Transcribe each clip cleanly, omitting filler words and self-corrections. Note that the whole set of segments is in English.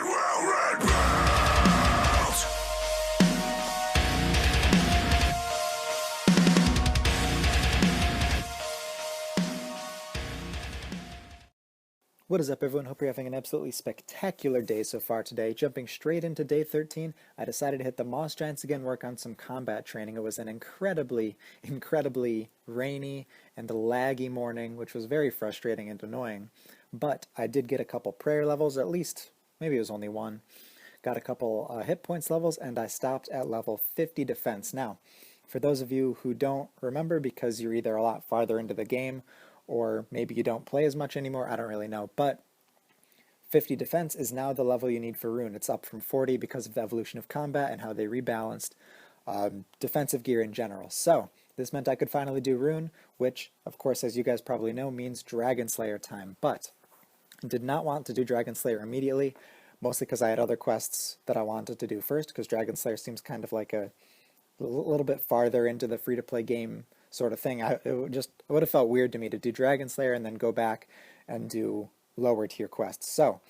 What is up, everyone? Hope you're having an absolutely spectacular day so far today. Jumping straight into day 13, I decided to hit the Moss Giants again, work on some combat training. It was an incredibly rainy and laggy morning, which was very frustrating and annoying. But I did get a couple prayer levels, or at least maybe it was only one. Got a couple hit points levels, and I stopped at level 50 defense. Now, for those of you who don't remember because you're either a lot farther into the game or maybe you don't play as much anymore, I don't really know, but 50 defense is now the level you need for Rune. It's up from 40 because of the evolution of combat and how they rebalanced defensive gear in general. So this meant I could finally do Rune, which, of course, as you guys probably know, means Dragon Slayer time. But I did not want to do Dragon Slayer immediately, mostly because I had other quests that I wanted to do first, because Dragon Slayer seems kind of like a little bit farther into the free-to-play game sort of thing. It would have felt weird to me to do Dragon Slayer and then go back and do lower tier quests. So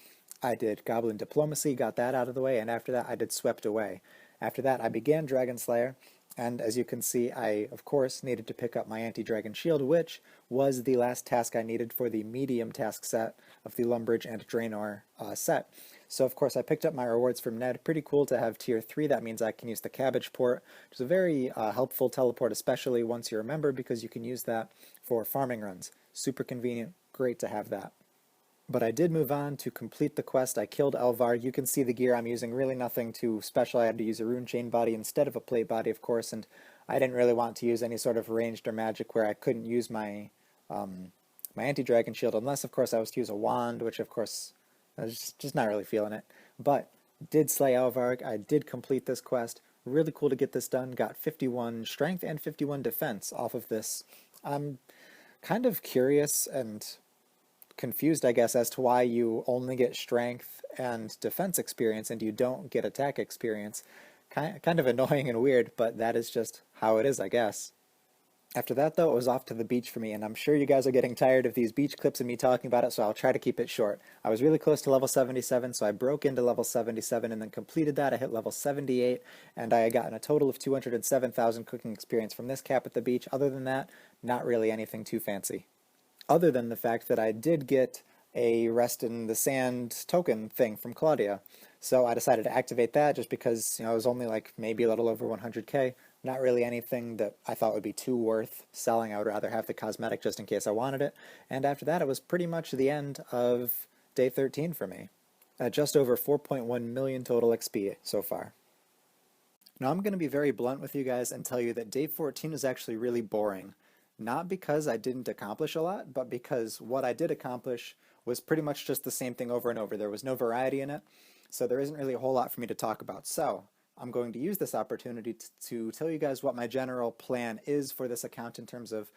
I did Goblin Diplomacy, got that out of the way, and after that I did Swept Away. After that I began Dragon Slayer, and as you can see, I of course needed to pick up my Anti-Dragon Shield, which was the last task I needed for the medium task set of the Lumbridge and Draenor set. So of course I picked up my rewards from Ned. Pretty cool to have tier 3. That means I can use the Cabbage Port, which is a very helpful teleport, especially once you're a member, because you can use that for farming runs. Super convenient, great to have that. But I did move on to complete the quest. I killed Elvar. You can see the gear I'm using, really nothing too special. I had to use a rune chain body instead of a plate body, of course, and I didn't really want to use any sort of ranged or magic where I couldn't use my my anti-dragon shield, unless of course I was to use a wand, which of course I was just not really feeling it. But did slay Elvar. I did complete this quest. Really cool to get this done. Got 51 strength and 51 defense off of this. I'm kind of curious and confused, I guess, as to why you only get strength and defense experience and you don't get attack experience. Kind of annoying and weird, but that is just how it is, I guess. After that, though, it was off to the beach for me, and I'm sure you guys are getting tired of these beach clips and me talking about it, so I'll try to keep it short. I was really close to level 77, so I broke into level 77 and then completed that. I hit level 78, and I got a total of 207,000 cooking experience from this cap at the beach. Other than that, not really anything too fancy. Other than the fact that I did get a Rest in the Sand token thing from Claudia. So I decided to activate that just because, it was only like maybe a little over 100k. Not really anything that I thought would be too worth selling. I would rather have the cosmetic just in case I wanted it. And after that, it was pretty much the end of day 13 for me. Just over 4.1 million total XP so far. Now I'm going to be very blunt with you guys and tell you that day 14 was actually really boring. Not because I didn't accomplish a lot, but because what I did accomplish was pretty much just the same thing over and over. There was no variety in it, so there isn't really a whole lot for me to talk about. So I'm going to use this opportunity to tell you guys what my general plan is for this account in terms of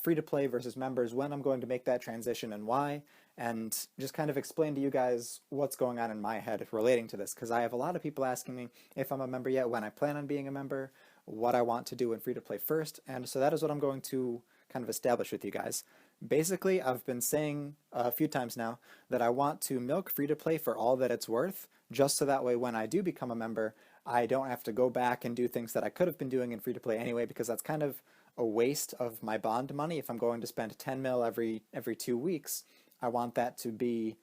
free-to-play versus members, when I'm going to make that transition and why, and just kind of explain to you guys what's going on in my head relating to this, because I have a lot of people asking me if I'm a member yet, when I plan on being a member, what I want to do in free-to-play first, and so that is what I'm going to kind of establish with you guys. Basically, I've been saying a few times now that I want to milk free-to-play for all that it's worth, just so that way when I do become a member, I don't have to go back and do things that I could have been doing in free-to-play anyway, because that's kind of a waste of my bond money. If I'm going to spend 10 mil every 2 weeks, I want that to be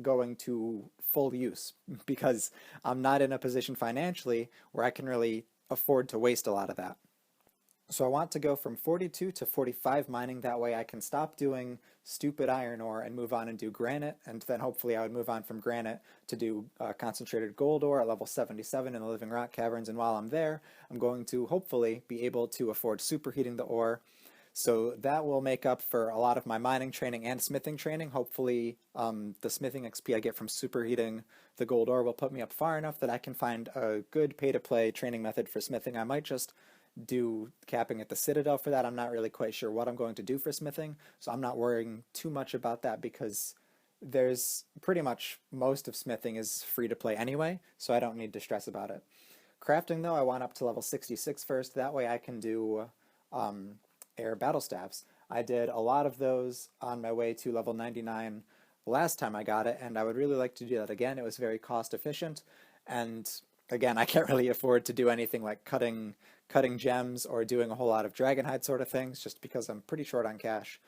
going to full use, because I'm not in a position financially where I can really afford to waste a lot of that. So I want to go from 42 to 45 mining. That way I can stop doing stupid iron ore and move on and do granite, and then hopefully I would move on from granite to do concentrated gold ore at level 77 in the Living Rock Caverns, and while I'm there, I'm going to hopefully be able to afford superheating the ore. So that will make up for a lot of my mining training and smithing training. Hopefully the smithing XP I get from superheating the gold ore will put me up far enough that I can find a good pay-to-play training method for smithing. I might just do capping at the Citadel for that. I'm not really quite sure what I'm going to do for smithing, so I'm not worrying too much about that, because there's pretty much most of smithing is free to play anyway, so I don't need to stress about it. Crafting, though, I want up to level 66 first. That way I can do air battle staffs. I did a lot of those on my way to level 99 last time I got it, and I would really like to do that again. It was very cost efficient, and again, I can't really afford to do anything like cutting gems or doing a whole lot of dragonhide sort of things, just because I'm pretty short on cash.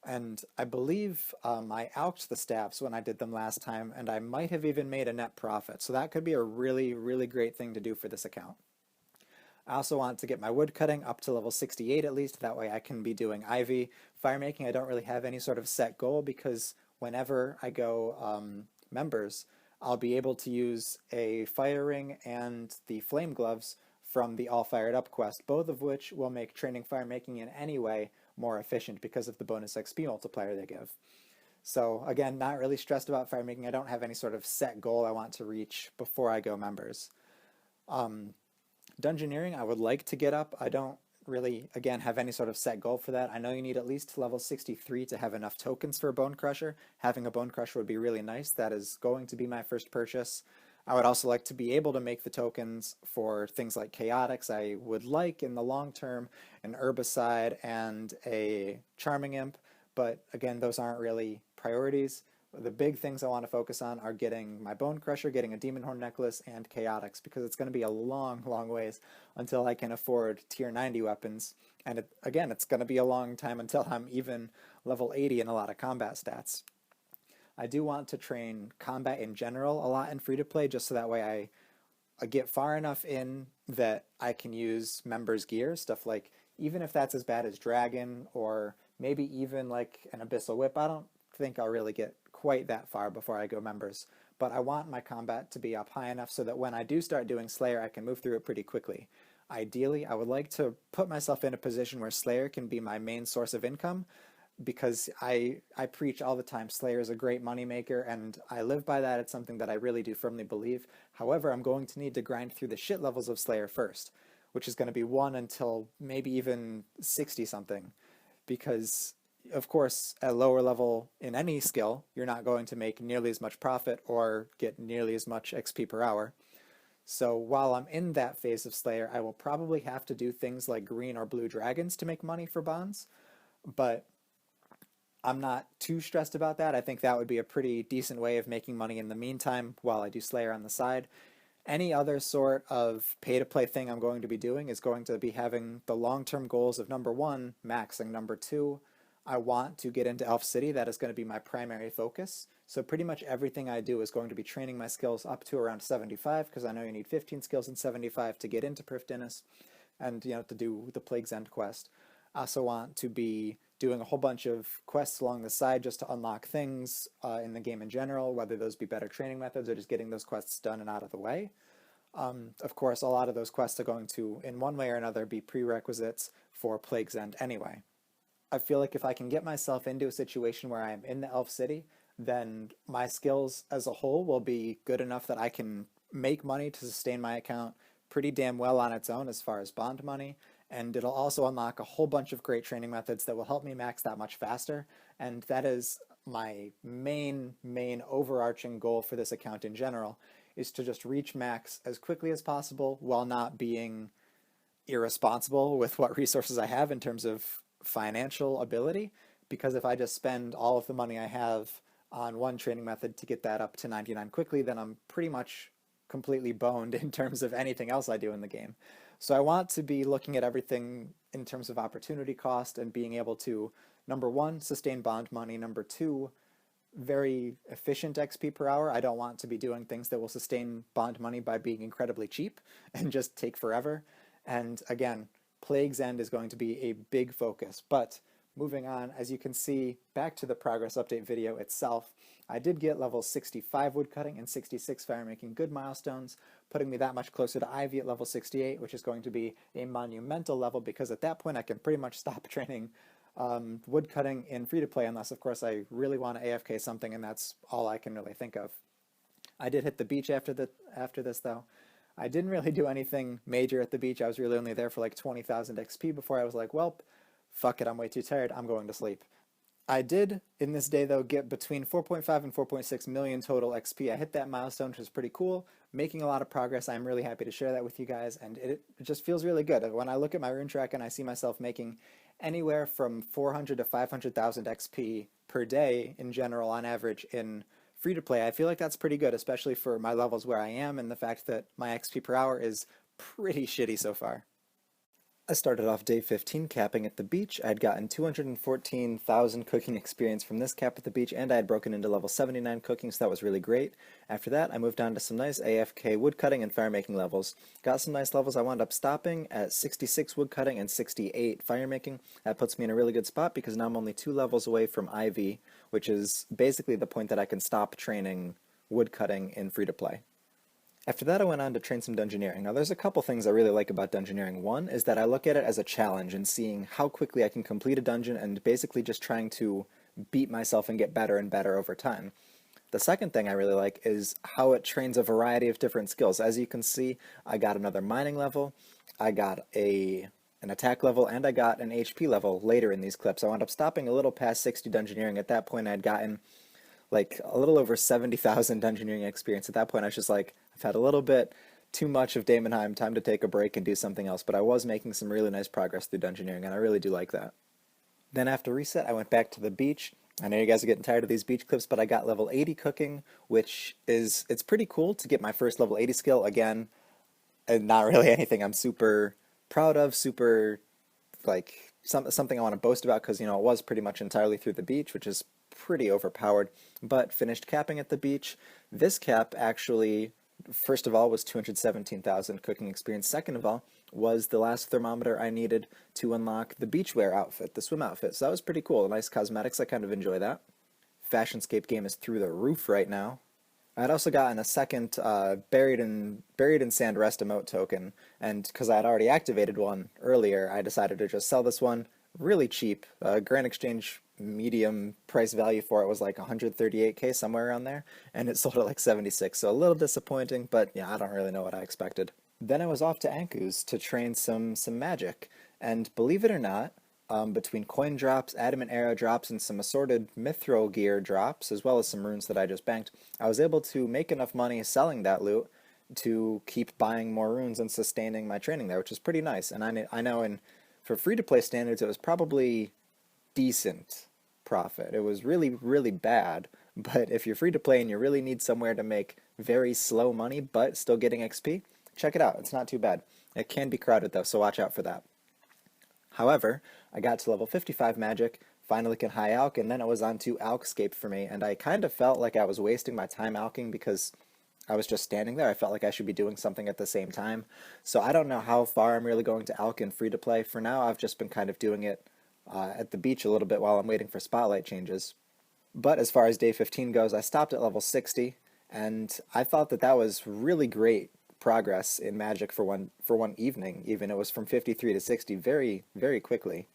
And I believe I alched the staffs when I did them last time, and I might have even made a net profit. So that could be a really, really great thing to do for this account. I also want to get my woodcutting up to level 68 at least. That way I can be doing ivy. Firemaking, I don't really have any sort of set goal because whenever I go members, I'll be able to use a fire ring and the flame gloves from the All Fired Up quest, both of which will make training firemaking in any way more efficient because of the bonus XP multiplier they give. So again, not really stressed about firemaking. I don't have any sort of set goal I want to reach before I go members. Dungeoneering, I would like to get up. I don't really, again, have any sort of set goal for that. I know you need at least level 63 to have enough tokens for a Bone Crusher. Having a Bone Crusher would be really nice. That is going to be my first purchase. I would also like to be able to make the tokens for things like chaotics. I would like, in the long term, an herbicide and a charming imp, but again, those aren't really priorities. The big things I want to focus on are getting my Bone Crusher, getting a Demon Horn Necklace, and chaotics, because it's going to be a long, long ways until I can afford tier 90 weapons. And again, it's going to be a long time until I'm even level 80 in a lot of combat stats. I do want to train combat in general a lot in free-to-play, just so that way I get far enough in that I can use members' gear, stuff like, even if that's as bad as Dragon, or maybe even like an Abyssal Whip. I don't think I'll really get quite that far before I go members, but I want my combat to be up high enough so that when I do start doing Slayer, I can move through it pretty quickly. Ideally, I would like to put myself in a position where Slayer can be my main source of income, because I preach all the time Slayer is a great moneymaker, and I live by that. It's something that I really do firmly believe. However, I'm going to need to grind through the shit levels of Slayer first, which is going to be 1 until maybe even 60 something, because of course, at lower level in any skill, you're not going to make nearly as much profit or get nearly as much XP per hour. So while I'm in that phase of Slayer, I will probably have to do things like green or blue dragons to make money for bonds, but I'm not too stressed about that. I think that would be a pretty decent way of making money in the meantime while I do Slayer on the side. Any other sort of pay-to-play thing I'm going to be doing is going to be having the long-term goals of number 1, maxing. Number 2, I want to get into Elf City. That is going to be my primary focus. So pretty much everything I do is going to be training my skills up to around 75, because I know you need 15 skills and 75 to get into Perf Dinas and to do the Plague's End quest. I also want to be doing a whole bunch of quests along the side just to unlock things in the game in general, whether those be better training methods or just getting those quests done and out of the way. Of course, a lot of those quests are going to, in one way or another, be prerequisites for Plague's End anyway. I feel like if I can get myself into a situation where I am in the Elf City, then my skills as a whole will be good enough that I can make money to sustain my account pretty damn well on its own as far as bond money, and it'll also unlock a whole bunch of great training methods that will help me max that much faster, and that is my main overarching goal for this account in general, is to just reach max as quickly as possible while not being irresponsible with what resources I have in terms of financial ability, because if I just spend all of the money I have on one training method to get that up to 99 quickly, then I'm pretty much completely boned in terms of anything else I do in the game. So I want to be looking at everything in terms of opportunity cost and being able to, number 1, sustain bond money, number 2, very efficient XP per hour. I don't want to be doing things that will sustain bond money by being incredibly cheap and just take forever. And again, Plague's End is going to be a big focus. But moving on, as you can see, back to the progress update video itself, I did get level 65 woodcutting and 66 firemaking, good milestones, putting me that much closer to Ivy at level 68, which is going to be a monumental level, because at that point I can pretty much stop training woodcutting in free-to-play, unless of course I really want to AFK something, and that's all I can really think of. I did hit the beach after this though. I didn't really do anything major at the beach. I was really only there for like 20,000 XP before I was like, well, fuck it, I'm way too tired, I'm going to sleep. I did, in this day though, get between 4.5 and 4.6 million total XP. I hit that milestone, which is pretty cool, making a lot of progress. I'm really happy to share that with you guys, and it just feels really good. When I look at my rune track and I see myself making anywhere from 400 to 500,000 XP per day in general on average in free to play. I feel like that's pretty good, especially for my levels where I am and the fact that my XP per hour is pretty shitty so far. I started off day 15 capping at the beach. I'd gotten 214,000 cooking experience from this cap at the beach, and I had broken into level 79 cooking, so that was really great. After that, I moved on to some nice AFK woodcutting and fire making levels. Got some nice levels. I wound up stopping at 66 woodcutting and 68 fire making. That puts me in a really good spot because now I'm only 2 levels away from IV, which is basically the point that I can stop training woodcutting in free-to-play. After that, I went on to train some Dungeoneering. Now, there's a couple things I really like about Dungeoneering. One is that I look at it as a challenge and seeing how quickly I can complete a dungeon and basically just trying to beat myself and get better and better over time. The second thing I really like is how it trains a variety of different skills. As you can see, I got another mining level, I got an attack level, and I got an HP level later in these clips. I wound up stopping a little past 60 Dungeoneering. At that point, I'd gotten like a little over 70,000 Dungeoneering experience. At that point, I was just like, I've had a little bit too much of Daemonheim, time to take a break and do something else, but I was making some really nice progress through Dungeoneering, and I really do like that. Then after reset, I went back to the beach. I know you guys are getting tired of these beach clips, but I got level 80 cooking, which is, it's pretty cool to get my first level 80 skill again, and not really anything I'm super proud of, super, like, something I want to boast about, because, you know, it was pretty much entirely through the beach, which is pretty overpowered, but finished capping at the beach. This cap actually, first of all, was 217,000 cooking experience. Second of all, was the last thermometer I needed to unlock the beachwear outfit, the swim outfit. So that was pretty cool. Nice cosmetics. I kind of enjoy that. Fashionscape game is through the roof right now. I'd also gotten a second buried in sand rest emote token, and because I had already activated one earlier, I decided to just sell this one really cheap. Grand Exchange medium price value for it was like 138k, somewhere around there, and it sold at like 76, so a little disappointing, but yeah, I don't really know what I expected. Then I was off to Anku's to train some magic, and believe it or not, between coin drops, adamant arrow drops, and some assorted mithril gear drops, as well as some runes that I just banked, I was able to make enough money selling that loot to keep buying more runes and sustaining my training there, which is pretty nice. And I know for free-to-play standards, it was probably decent profit. It was really, really bad, but if you're free-to-play and you really need somewhere to make very slow money but still getting XP, check it out. It's not too bad. It can be crowded though, so watch out for that. However, I got to level 55 magic, finally can high alch, and then it was on to Alchscape for me, and I kind of felt like I was wasting my time alching because I was just standing there. I felt like I should be doing something at the same time. So I don't know how far I'm really going to alch in free-to-play. For now, I've just been kind of doing it at the beach a little bit while I'm waiting for spotlight changes. But as far as day 15 goes, I stopped at level 60, and I thought that that was really great progress in Magic for one evening. Even it was from 53 to 60 very, very quickly.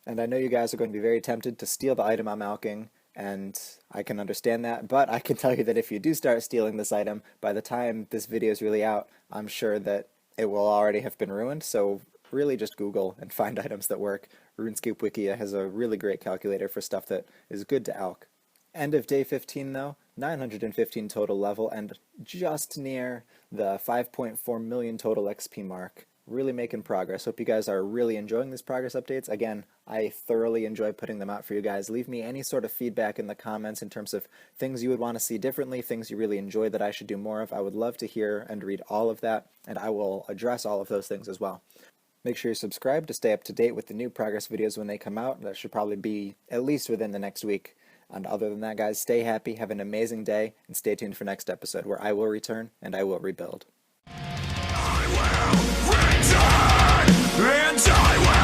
And I know you guys are going to be very tempted to steal the item I'm alching, and I can understand that, but I can tell you that if you do start stealing this item, by the time this video is really out, I'm sure that it will already have been ruined, so really just Google and find items that work. RuneScape Wiki has a really great calculator for stuff that is good to alch. End of day 15 though, 915 total level, and just near the 5.4 million total XP mark. Really making progress. Hope you guys are really enjoying these progress updates. Again, I thoroughly enjoy putting them out for you guys. Leave me any sort of feedback in the comments in terms of things you would want to see differently, things you really enjoy that I should do more of. I would love to hear and read all of that, and I will address all of those things as well. Make sure you're subscribed to stay up to date with the new progress videos when they come out. That should probably be at least within the next week. And other than that, guys, stay happy, have an amazing day, and stay tuned for next episode where I will return and I will rebuild. I will return, and I will